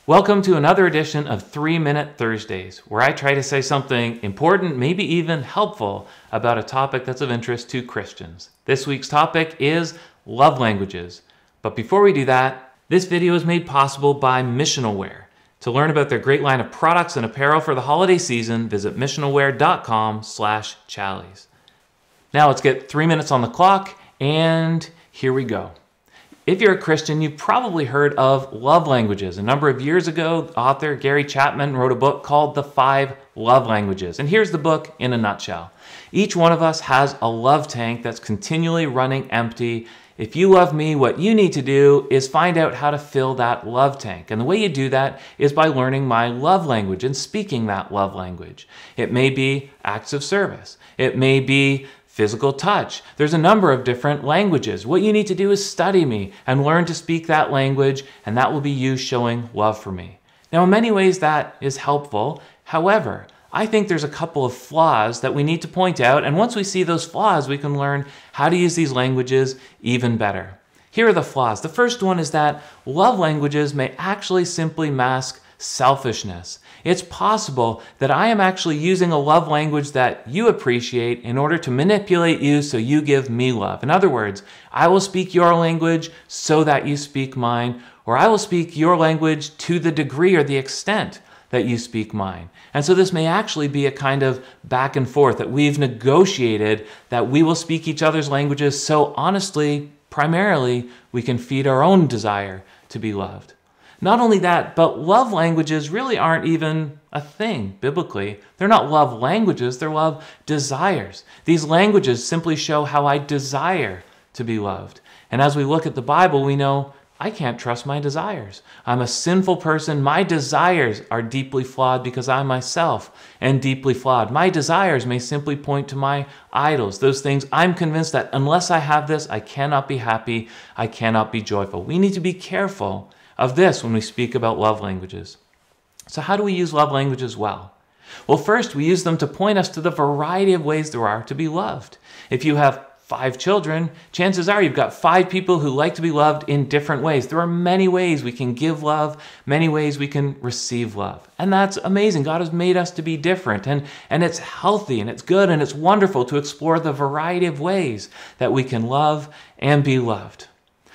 Welcome to another edition of 3-Minute Thursdays, where I try to say something important, maybe even helpful, about a topic that's of interest to Christians. This week's topic is love languages. But before we do that, this video is made possible by Missionalware. To learn about their great line of products and apparel for the holiday season, visit missionalware.com/challies. Now let's get 3 minutes on the clock, and here we go. If you're a Christian, you've probably heard of love languages. A number of years ago, author Gary Chapman wrote a book called The 5 Love Languages. And here's the book in a nutshell. Each one of us has a love tank that's continually running empty. If you love me, what you need to do is find out how to fill that love tank. And the way you do that is by learning my love language and speaking that love language. It may be acts of service. It may be physical touch. There's a number of different languages. What you need to do is study me and learn to speak that language, and that will be you showing love for me. Now, in many ways, that is helpful. However, I think there's a couple of flaws that we need to point out, and once we see those flaws, we can learn how to use these languages even better. Here are the flaws. The first one is that love languages may actually simply mask selfishness. It's possible that I am actually using a love language that you appreciate in order to manipulate you so you give me love. In other words, I will speak your language so that you speak mine, or I will speak your language to the degree or the extent that you speak mine. And so this may actually be a kind of back and forth that we've negotiated, that we will speak each other's languages so honestly, primarily, we can feed our own desire to be loved. Not only that, but love languages really aren't even a thing biblically. They're not love languages, they're love desires. These languages simply show how I desire to be loved. And as we look at the Bible, we know I can't trust my desires. I'm a sinful person. My desires are deeply flawed because I myself am deeply flawed. My desires may simply point to my idols, those things I'm convinced that unless I have this, I cannot be happy, I cannot be joyful. We need to be careful of this when we speak about love languages. So how do we use love languages well? Well, first, we use them to point us to the variety of ways there are to be loved. If you have 5 children, chances are you've got 5 people who like to be loved in different ways. There are many ways we can give love, many ways we can receive love. And that's amazing. God has made us to be different, and it's healthy, and it's good, and it's wonderful to explore the variety of ways that we can love and be loved.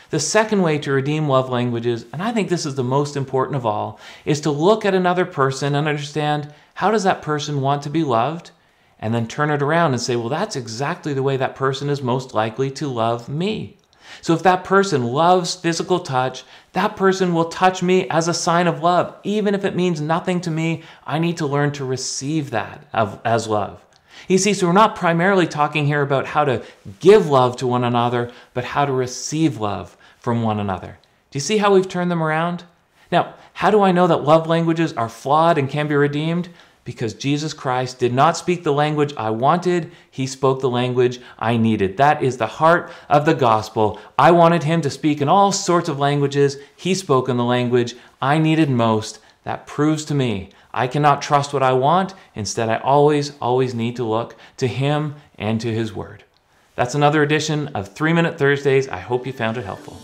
The second way to redeem love languages, and I think this is the most important of all, is to look at another person and understand, how does that person want to be loved? And then turn it around and say, well, that's exactly the way that person is most likely to love me. So if that person loves physical touch, that person will touch me as a sign of love. Even if it means nothing to me, I need to learn to receive that as love. You see, so we're not primarily talking here about how to give love to one another, but how to receive love from one another. Do you see how we've turned them around? Now, how do I know that love languages are flawed and can be redeemed? Because Jesus Christ did not speak the language I wanted, he spoke the language I needed. That is the heart of the gospel. I wanted him to speak in all sorts of languages. He spoke in the language I needed most. That proves to me I cannot trust what I want. Instead, I always need to look to him and to his word. That's another edition of 3-Minute Thursdays. I hope you found it helpful.